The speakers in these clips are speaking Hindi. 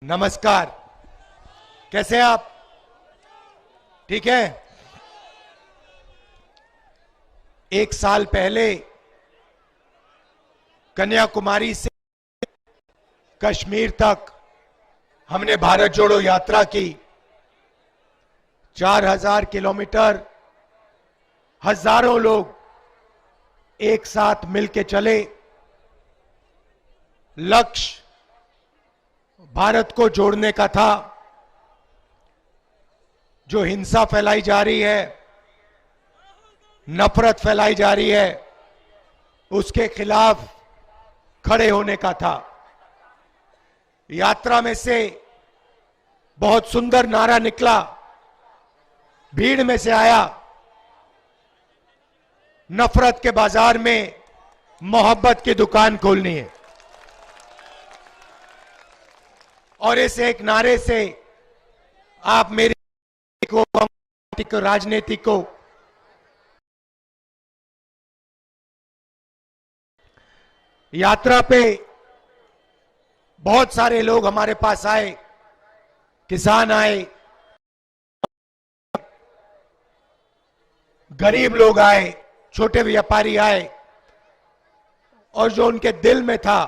नमस्कार। कैसे हैं आप? ठीक है। एक साल पहले कन्याकुमारी से कश्मीर तक हमने भारत जोड़ो यात्रा की। 4000 किलोमीटर, हजारों लोग एक साथ मिलकर चले। लक्ष्य भारत को जोड़ने का था। जो हिंसा फैलाई जा रही है, नफरत फैलाई जा रही है, उसके खिलाफ खड़े होने का था। यात्रा में से बहुत सुंदर नारा निकला, भीड़ में से आया, नफरत के बाजार में मोहब्बत की दुकान खोलनी है। और इस एक नारे से आप मेरी को राजनीति को यात्रा पे बहुत सारे लोग हमारे पास आए, किसान आए, गरीब लोग आए, छोटे व्यापारी आए, और जो उनके दिल में था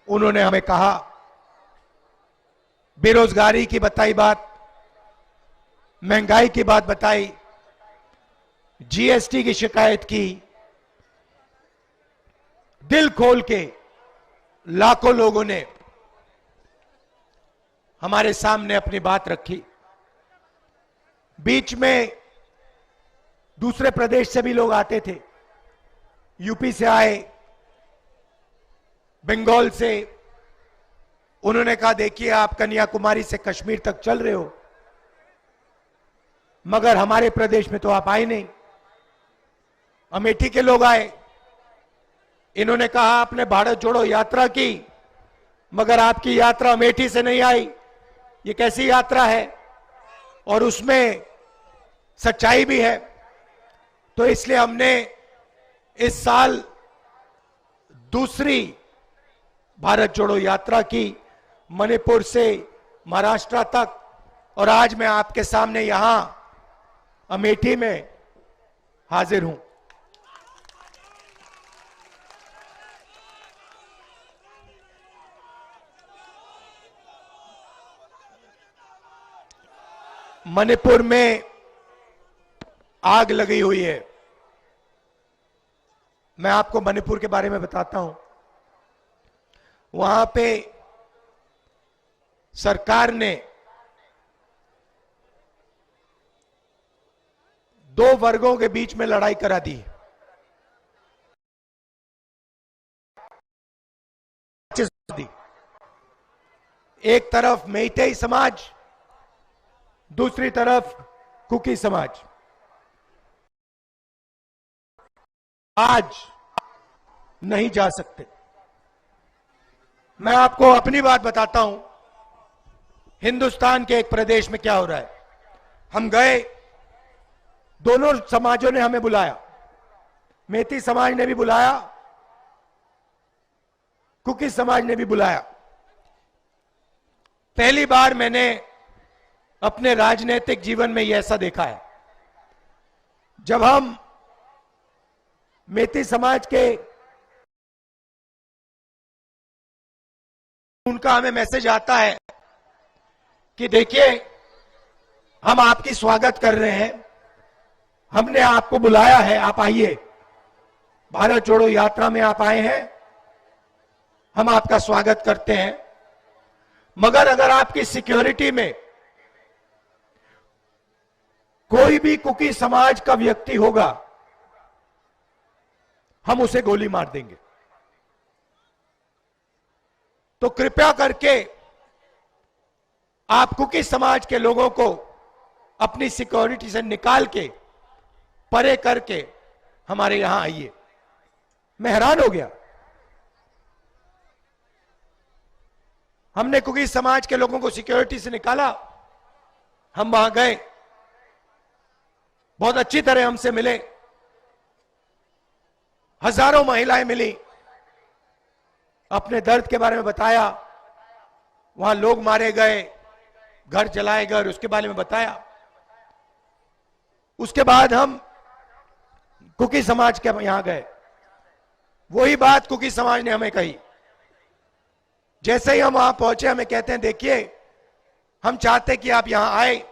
उन्होंने हमें कहा। बेरोजगारी की बताई बात, महंगाई की बात बताई, जीएसटी की शिकायत की। दिल खोल के लाखों लोगों ने हमारे सामने अपनी बात रखी। बीच में दूसरे प्रदेश से भी लोग आते थे, यूपी से आए, बंगाल से। उन्होंने कहा, देखिए आप कन्याकुमारी से कश्मीर तक चल रहे हो, मगर हमारे प्रदेश में तो आप आए नहीं। अमेठी के लोग आए, इन्होंने कहा आपने भारत जोड़ो यात्रा की, मगर आपकी यात्रा अमेठी से नहीं आई, ये कैसी यात्रा है? और उसमें सच्चाई भी है। तो इसलिए हमने इस साल दूसरी भारत जोड़ो यात्रा की, मणिपुर से महाराष्ट्र तक, और आज मैं आपके सामने यहां अमेठी में हाजिर हूं। मणिपुर में आग लगी हुई है। मैं आपको मणिपुर के बारे में बताता हूं। वहां पे सरकार ने 2 वर्गों के बीच में लड़ाई करा दी। एक तरफ मेइतेई समाज, दूसरी तरफ कुकी समाज। आज नहीं जा सकते। मैं आपको अपनी बात बताता हूं, हिंदुस्तान के एक प्रदेश में क्या हो रहा है। हम गए, दोनों समाजों ने हमें बुलाया, मेती समाज ने भी बुलाया, कुकी समाज ने भी बुलाया। पहली बार मैंने अपने राजनीतिक जीवन में यह ऐसा देखा है। जब हम मेती समाज के, उनका हमें मैसेज आता है कि देखिए हम आपकी स्वागत कर रहे हैं, हमने आपको बुलाया है, आप आइए, भारत जोड़ो यात्रा में आप आए हैं, हम आपका स्वागत करते हैं। मगर अगर आपकी सिक्योरिटी में कोई भी कुकी समाज का व्यक्ति होगा, हम उसे गोली मार देंगे। तो कृपया करके आप कुकी समाज के लोगों को अपनी सिक्योरिटी से निकाल के, परे करके हमारे यहां आइए। मैं हैरान हो गया। हमने कुकी समाज के लोगों को सिक्योरिटी से निकाला, हम वहां गए, बहुत अच्छी तरह हमसे मिले, हजारों महिलाएं मिली, अपने दर्द के बारे में बताया, वहां लोग मारे गए, घर जलाए गए, और उसके बारे में बताया। उसके बाद हम कुकी समाज के यहां गए, वही बात कुकी समाज ने हमें कही। जैसे ही हम वहां पहुंचे, हमें कहते हैं देखिए हम चाहते कि आप यहां आए,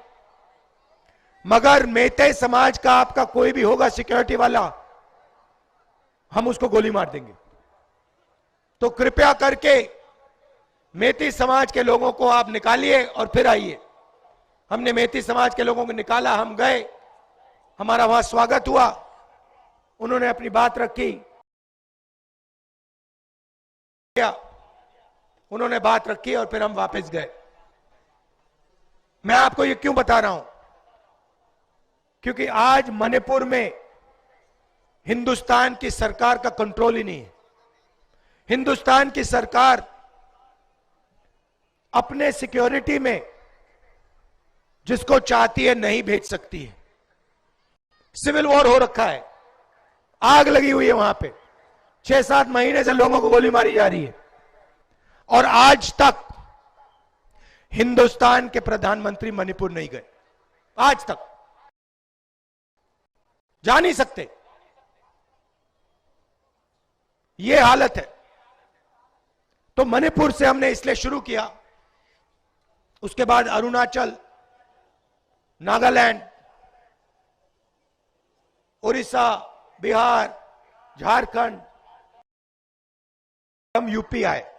मगर मेते समाज का आपका कोई भी होगा सिक्योरिटी वाला, हम उसको गोली मार देंगे, तो कृपया करके मेती समाज के लोगों को आप निकालिए और फिर आइए। हमने मेती समाज के लोगों को निकाला, हम गए, हमारा वहां स्वागत हुआ, उन्होंने अपनी बात रखी, उन्होंने बात रखी और फिर हम वापस गए। मैं आपको ये क्यों बता रहा हूं, क्योंकि आज मणिपुर में हिंदुस्तान की सरकार का कंट्रोल ही नहीं है। हिंदुस्तान की सरकार अपने सिक्योरिटी में जिसको चाहती है नहीं भेज सकती है। सिविल वॉर हो रखा है, आग लगी हुई है वहां पे, 6-7 महीने से लोगों को गोली मारी जा रही है, और आज तक हिंदुस्तान के प्रधानमंत्री मणिपुर नहीं गए, आज तक जा नहीं सकते। यह हालत है। तो मणिपुर से हमने इसलिए शुरू किया, उसके बाद अरुणाचल, नागालैंड, उड़ीसा, बिहार, झारखंड, हम यूपी आए।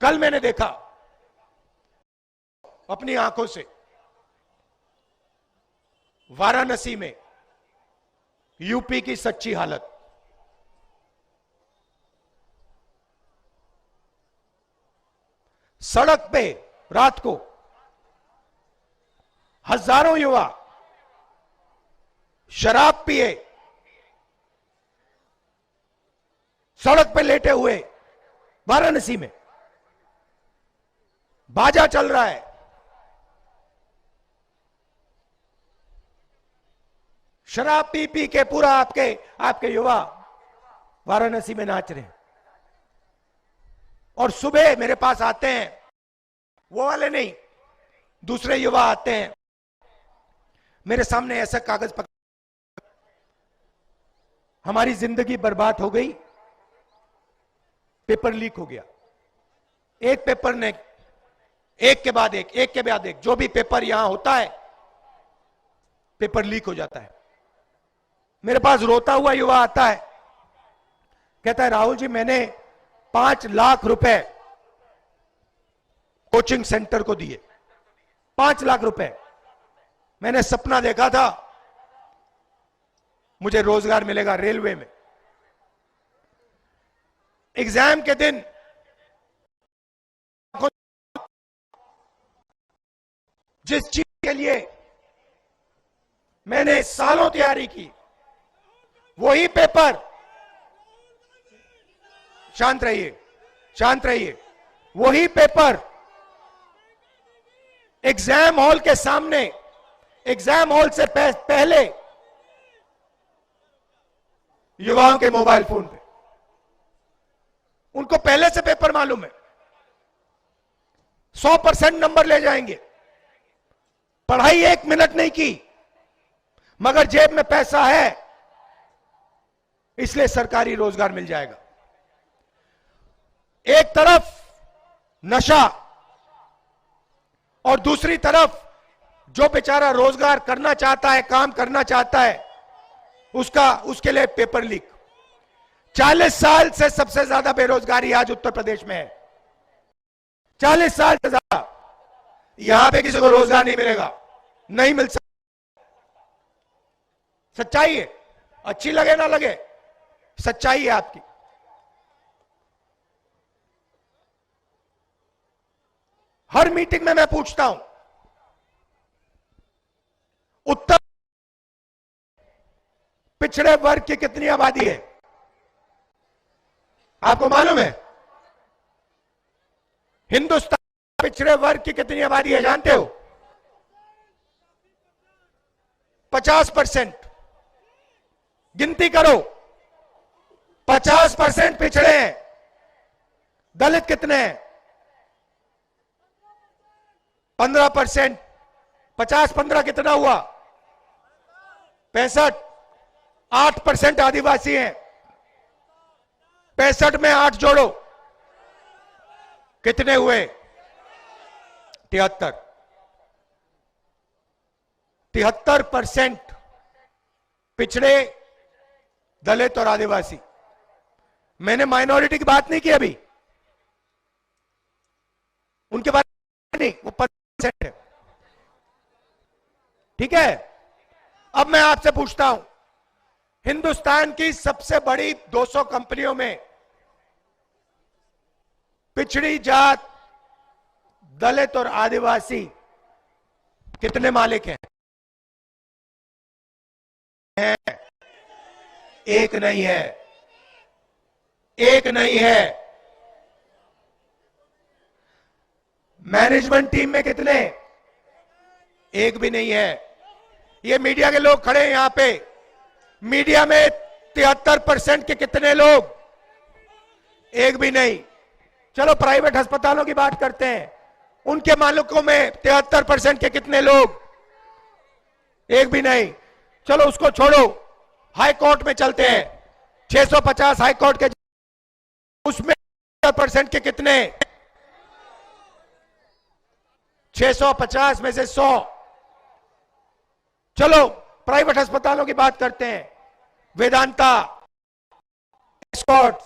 कल मैंने देखा अपनी आंखों से वाराणसी में यूपी की सच्ची हालत। सड़क पे रात को हजारों युवा शराब पिए सड़क पे लेटे हुए, वाराणसी में बाजा चल रहा है, शराब पी पी के पूरा आपके युवा वाराणसी में नाच रहे हैं। और सुबह मेरे पास आते हैं, वो वाले नहीं, दूसरे युवा आते हैं, मेरे सामने ऐसा कागज पकड़, हमारी जिंदगी बर्बाद हो गई, पेपर लीक हो गया। एक पेपर ने एक के बाद एक, जो भी पेपर यहां होता है पेपर लीक हो जाता है। मेरे पास रोता हुआ युवा आता है, कहता है राहुल जी मैंने 5 लाख रुपए कोचिंग सेंटर को दिए, 5 लाख रुपए। मैंने सपना देखा था मुझे रोजगार मिलेगा रेलवे में। एग्जाम के दिन जिस चीज के लिए मैंने सालों तैयारी की, वही पेपर, शांत रहिए, वही पेपर एग्जाम हॉल के सामने, एग्जाम हॉल से पहले युवाओं के मोबाइल फोन पे, उनको पहले से पेपर मालूम है, 100% नंबर ले जाएंगे। पढ़ाई 1 मिनट नहीं की, मगर जेब में पैसा है, इसलिए सरकारी रोजगार मिल जाएगा। एक तरफ नशा और दूसरी तरफ जो बेचारा रोजगार करना चाहता है, काम करना चाहता है, उसके लिए पेपर लीक। 40 साल से सबसे ज्यादा बेरोजगारी आज उत्तर प्रदेश में है, 40 साल से ज्यादा। यहां पे किसी को रोजगार नहीं मिलेगा, नहीं मिल सकता। सच्चाई है, अच्छी लगे ना लगे, सच्चाई है आपकी। हर मीटिंग में मैं पूछता हूं, उत्तर पिछड़े वर्ग की कितनी आबादी है? आपको मालूम है हिंदुस्तान पिछड़े वर्ग की कितनी आबादी है, जानते हो? 50%। गिनती करो, 50% पिछड़े हैं, दलित कितने हैं? 15%। 50-15 कितना हुआ? 65। 8% आदिवासी हैं। 65 में 8 जोड़ो, कितने हुए? 73। 73% पिछड़े, दलित और आदिवासी। मैंने माइनॉरिटी की बात नहीं की अभी, उनके बारे में नहीं, वो 5% है। ठीक है। अब मैं आपसे पूछता हूं, हिंदुस्तान की सबसे बड़ी 200 कंपनियों में पिछड़ी जात, दलित और आदिवासी कितने मालिक हैं? एक नहीं है। एक नहीं है। मैनेजमेंट टीम में कितने? एक भी नहीं है। ये मीडिया के लोग खड़े हैं यहां पे, मीडिया में 73% के कितने लोग? एक भी नहीं। चलो प्राइवेट अस्पतालों की बात करते हैं, उनके मालिकों में 73% के कितने लोग? एक भी नहीं। चलो उसको छोड़ो, हाई कोर्ट में चलते हैं। 650 हाई कोर्ट के, उसमें 70% के कितने? 650 में से 100। चलो प्राइवेट अस्पतालों की बात करते हैं, वेदांता, एस्कॉर्ट्स,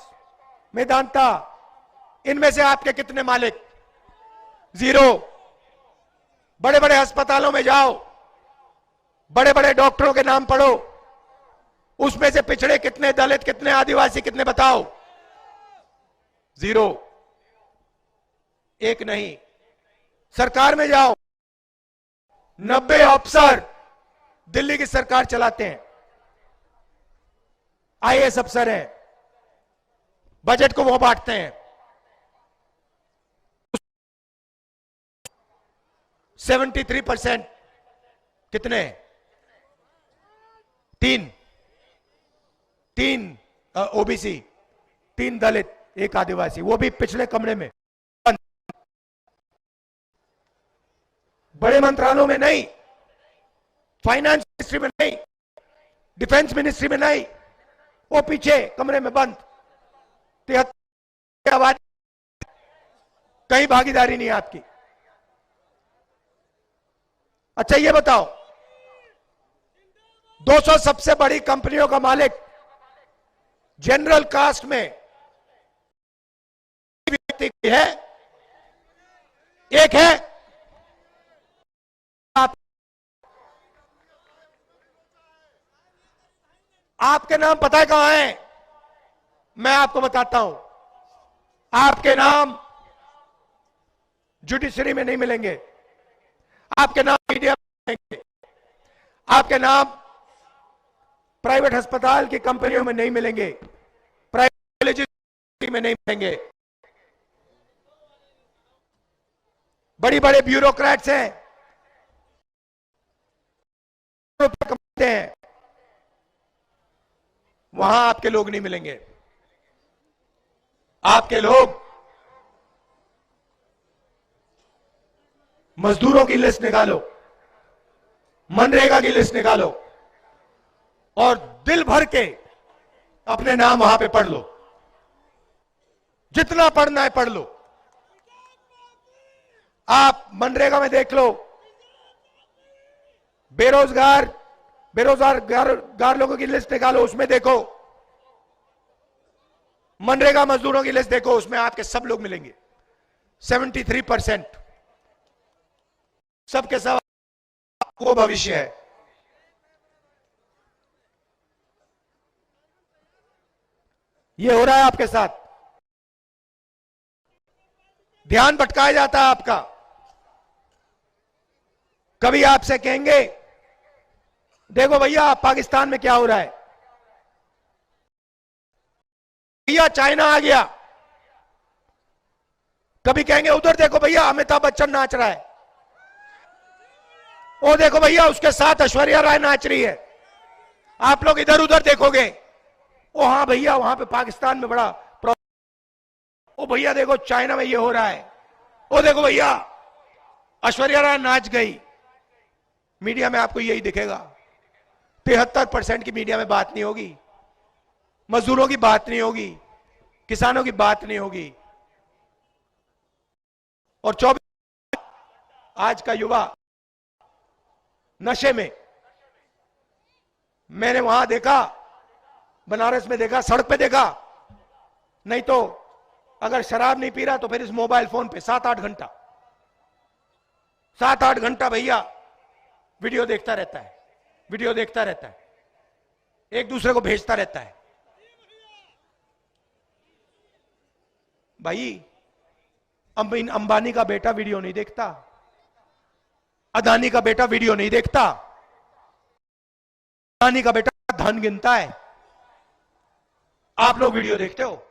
मेदांता, इनमें से आपके कितने मालिक? 0। बड़े बड़े अस्पतालों में जाओ, बड़े बड़े डॉक्टरों के नाम पढ़ो, उसमें से पिछड़े कितने, दलित कितने, आदिवासी कितने, बताओ? 0। एक नहीं। सरकार में जाओ, 90 अफसर दिल्ली की सरकार चलाते हैं, आईएएस अफसर हैं, बजट को वो बांटते हैं। 73% कितने? 3 ओबीसी, 3 दलित, 1 आदिवासी, वो भी पिछले कमरे में। बड़े मंत्रालयों में नहीं, फाइनेंस मिनिस्ट्री में नहीं, डिफेंस मिनिस्ट्री में नहीं, वो पीछे कमरे में बंद। 73 आबादी, कहीं भागीदारी नहीं आपकी। अच्छा ये बताओ, 200 सबसे बड़ी कंपनियों का मालिक जनरल कास्ट में व्यक्ति है? एक है। आपके नाम पता है कहां है? मैं आपको बताता हूं। आपके नाम जुडिशरी में नहीं मिलेंगे, आपके नाम मीडिया में मिलेंगे, आपके नाम प्राइवेट अस्पताल की कंपनियों में नहीं मिलेंगे, प्राइवेट कॉलेज में नहीं मिलेंगे। बड़ी बड़े ब्यूरोक्रेट्स हैं, कमाते हैं, वहां आपके लोग नहीं मिलेंगे। आपके लोग मजदूरों की लिस्ट निकालो, मनरेगा की लिस्ट निकालो और दिल भर के अपने नाम वहां पे पढ़ लो, जितना पढ़ना है पढ़ लो। आप मनरेगा में देख लो, बेरोजगार लोगों की लिस्ट निकालो, उसमें देखो, मनरेगा मजदूरों की लिस्ट देखो, उसमें आपके सब लोग मिलेंगे। 73% सबके सब वो भविष्य है। ये हो रहा है आपके साथ, ध्यान भटकाया जाता है आपका। कभी आपसे कहेंगे देखो भैया पाकिस्तान में क्या हो रहा है, भैया चाइना आ गया, कभी कहेंगे उधर देखो भैया अमिताभ बच्चन नाच रहा है, वो देखो भैया उसके साथ ऐश्वर्या राय नाच रही है। आप लोग इधर उधर देखोगे, ओ हाँ भैया वहां पे पाकिस्तान में बड़ा प्रॉब्लम, ओ भैया देखो चाइना में ये हो रहा है, ओ देखो भैया ऐश्वर्या राय नाच गई। मीडिया में आपको यही दिखेगा। 73% की मीडिया में बात नहीं होगी, मजदूरों की बात नहीं होगी, किसानों की बात नहीं होगी। और 24 आज का युवा नशे में, मैंने वहां देखा, बनारस में देखा, सड़क पे देखा, नहीं तो अगर शराब नहीं पी रहा तो फिर इस मोबाइल फोन पे 7-8 घंटा 7-8 घंटा भैया वीडियो देखता रहता है, वीडियो देखता रहता है, एक दूसरे को भेजता रहता है। भाई अंबानी का बेटा वीडियो नहीं देखता, अदानी का बेटा वीडियो नहीं देखता, अदानी का बेटा धन गिनता है, आप लोग वीडियो देखते हो।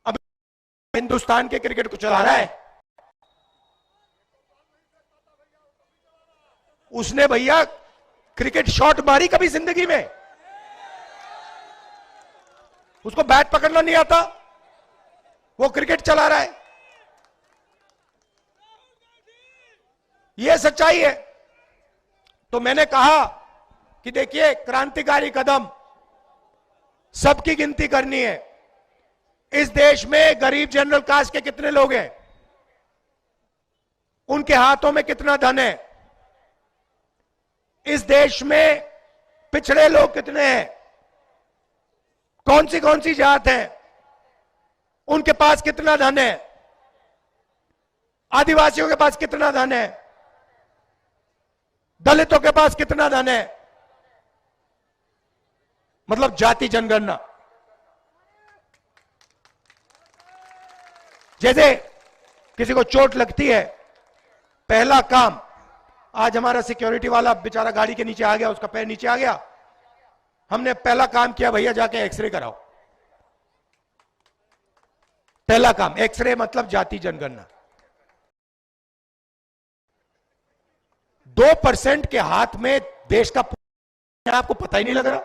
अब हिंदुस्तान के क्रिकेट को चला रहा है, उसने भैया क्रिकेट शॉट मारी कभी जिंदगी में? उसको बैट पकड़ना नहीं आता, वो क्रिकेट चला रहा है। यह सच्चाई है। तो मैंने कहा कि देखिए क्रांतिकारी कदम, सबकी गिनती करनी है। इस देश में गरीब जनरल कास्ट के कितने लोग हैं, उनके हाथों में कितना धन है, इस देश में पिछड़े लोग कितने हैं, कौन सी जात है, उनके पास कितना धन है, आदिवासियों के पास कितना धन है, दलितों के पास कितना धन है, मतलब जाति जनगणना। जैसे किसी को चोट लगती है, पहला काम, आज हमारा सिक्योरिटी वाला बेचारा गाड़ी के नीचे आ गया, उसका पैर नीचे आ गया, हमने पहला काम किया भैया जाके एक्सरे कराओ। पहला काम एक्सरे, मतलब जाति जनगणना। 2% के हाथ में देश का, आपको पता ही नहीं लग रहा।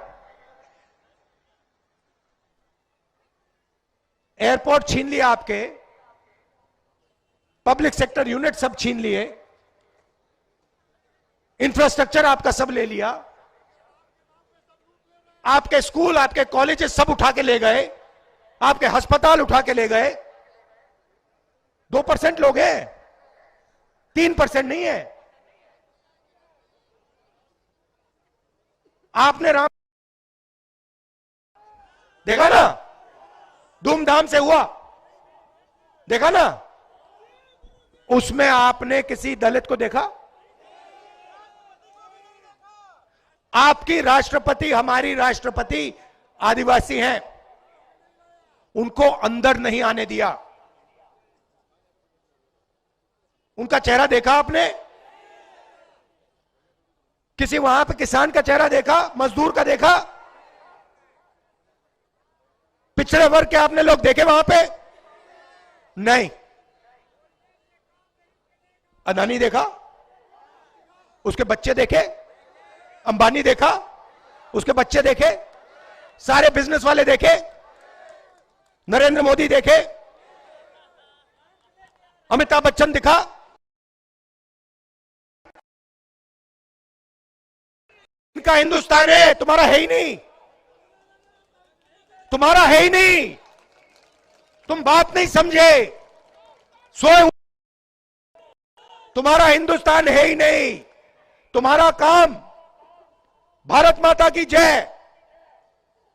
एयरपोर्ट छीन लिया आपके, पब्लिक सेक्टर यूनिट सब छीन लिए, इंफ्रास्ट्रक्चर आपका सब ले लिया, आपके स्कूल, आपके कॉलेजेस सब उठा के ले गए, आपके अस्पताल उठा के ले गए। 2% लोग हैं, 3% नहीं है। आपने राम देखा ना, धूमधाम से हुआ, देखा ना, उसमें आपने किसी दलित को देखा? आपकी राष्ट्रपति, हमारी राष्ट्रपति आदिवासी हैं, उनको अंदर नहीं आने दिया। उनका चेहरा देखा आपने? किसी वहां पे किसान का चेहरा देखा, मजदूर का देखा? पिछड़े वर्ग के आपने लोग देखे वहां पे? नहीं। अदानी देखा, उसके बच्चे देखे, अंबानी देखा, उसके बच्चे देखे, सारे बिजनेस वाले देखे, नरेंद्र मोदी देखे, अमिताभ बच्चन दिखा। इनका हिंदुस्तान है, तुम्हारा है ही नहीं, तुम्हारा है ही नहीं, तुम बात नहीं समझे, सोए, तुम्हारा हिंदुस्तान है ही नहीं। तुम्हारा काम भारत माता की जय,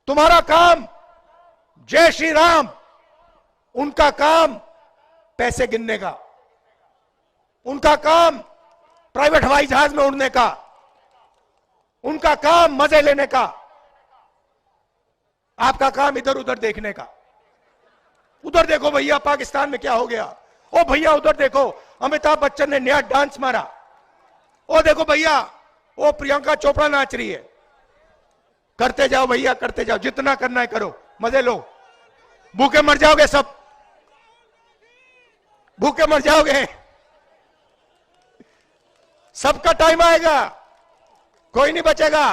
तुम्हारा काम जय श्री राम, उनका काम पैसे गिनने का, उनका काम प्राइवेट हवाई जहाज में उड़ने का, उनका काम मजे लेने का, आपका काम इधर उधर देखने का। उधर देखो भैया पाकिस्तान में क्या हो गया, ओ भैया उधर देखो अमिताभ बच्चन ने नया डांस मारा, ओ देखो भैया वो प्रियंका चोपड़ा नाच रही है। करते जाओ भैया, करते जाओ, जितना करना है करो, मजे लो, भूखे मर जाओगे सब, भूखे मर जाओगे, सबका टाइम आएगा, कोई नहीं बचेगा,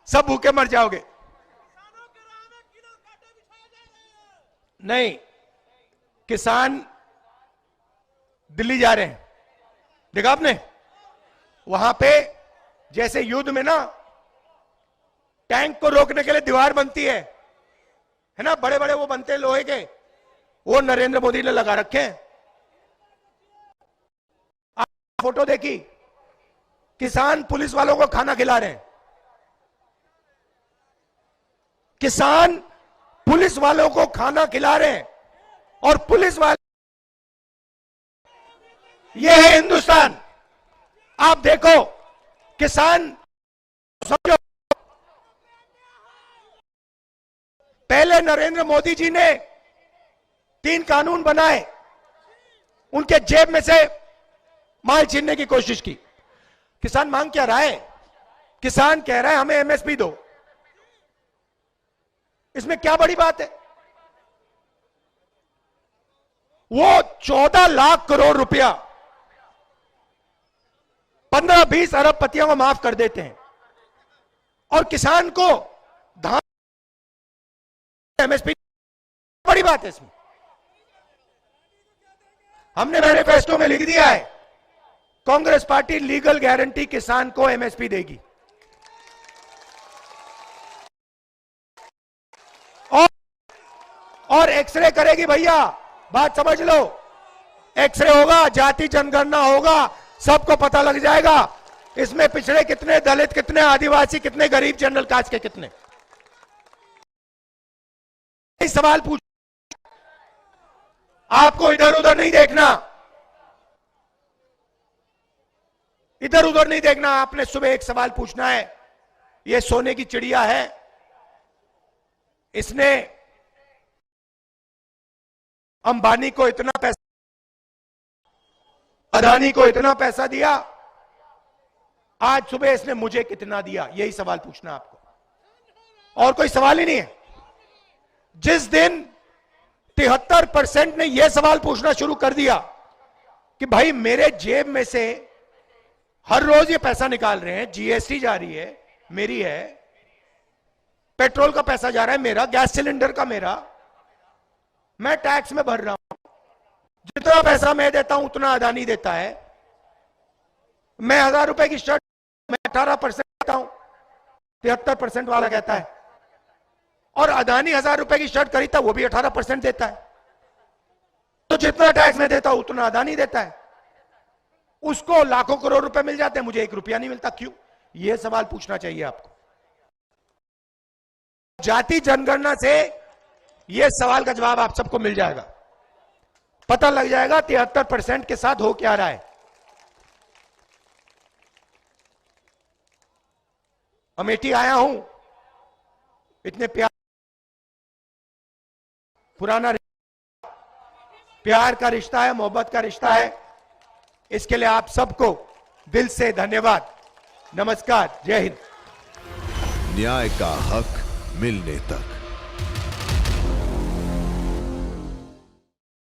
सब भूखे मर जाओगे। नहीं, किसान दिल्ली जा रहे हैं, देखा आपने? वहां पे जैसे युद्ध में ना टैंक को रोकने के लिए दीवार बनती है ना, बड़े बड़े वो बनते हैं लोहे के, वो नरेंद्र मोदी ने लगा रखे हैं। आप फोटो देखी, किसान पुलिस वालों को खाना खिला रहे हैं, किसान पुलिस वालों को खाना खिला रहे हैं, और पुलिस वाले, ये है हिंदुस्तान। आप देखो, किसान, समझो, पहले नरेंद्र मोदी जी ने 3 कानून बनाए, उनके जेब में से माल छीनने की कोशिश की। किसान मांग क्या रहा है? किसान कह रहा है हमें एमएसपी दो। इसमें क्या बड़ी बात है? वो 14 लाख करोड़ रुपया 15-20 अरबपतियों को माफ कर देते हैं, और किसान को धान एमएसपी, बड़ी बात है इसमें। हमने मैनिफेस्टो में लिख दिया है, कांग्रेस पार्टी लीगल गारंटी किसान को एमएसपी देगी, और एक्सरे करेगी। भैया बात समझ लो, एक्सरे होगा, जाति जनगणना होगा, सबको पता लग जाएगा इसमें पिछड़े कितने, दलित कितने, आदिवासी कितने, गरीब जनरल कास्ट के कितने। सवाल पूछ, आपको इधर उधर नहीं देखना, इधर उधर नहीं देखना। आपने सुबह एक सवाल पूछना है, ये सोने की चिड़िया है, इसने अंबानी को इतना पैसा, अदानी को इतना पैसा दिया, आज सुबह इसने मुझे कितना दिया, यही सवाल पूछना आपको, और कोई सवाल ही नहीं है। जिस दिन 73% ने यह सवाल पूछना शुरू कर दिया कि भाई मेरे जेब में से हर रोज ये पैसा निकाल रहे हैं, जीएसटी जा रही है मेरी है, पेट्रोल का पैसा जा रहा है मेरा, गैस सिलेंडर का मेरा, मैं टैक्स में भर रहा हूं, जितना पैसा मैं देता हूं उतना अदानी देता है, मैं 1000 रुपए की शर्ट मैं 18% देता हूं, 73% वाला कहता है, और अदानी 1000 रुपए की शर्ट खरीदता है वो भी 18% देता है। तो जितना टैक्स में देता हूं उतना अदानी देता है, उसको लाखों करोड़ रुपए मिल जाते हैं, मुझे 1 रुपया नहीं मिलता, क्यों? यह सवाल पूछना चाहिए आपको। जाति जनगणना से यह सवाल का जवाब आप सबको मिल जाएगा, पता लग जाएगा 73% के साथ हो क्या रहा है। अमेठी आया हूं, इतने प्यार, पुराना प्यार का रिश्ता है, मोहब्बत का रिश्ता है, इसके लिए आप सबको दिल से धन्यवाद। नमस्कार, जय हिंद। न्याय का हक मिलने तक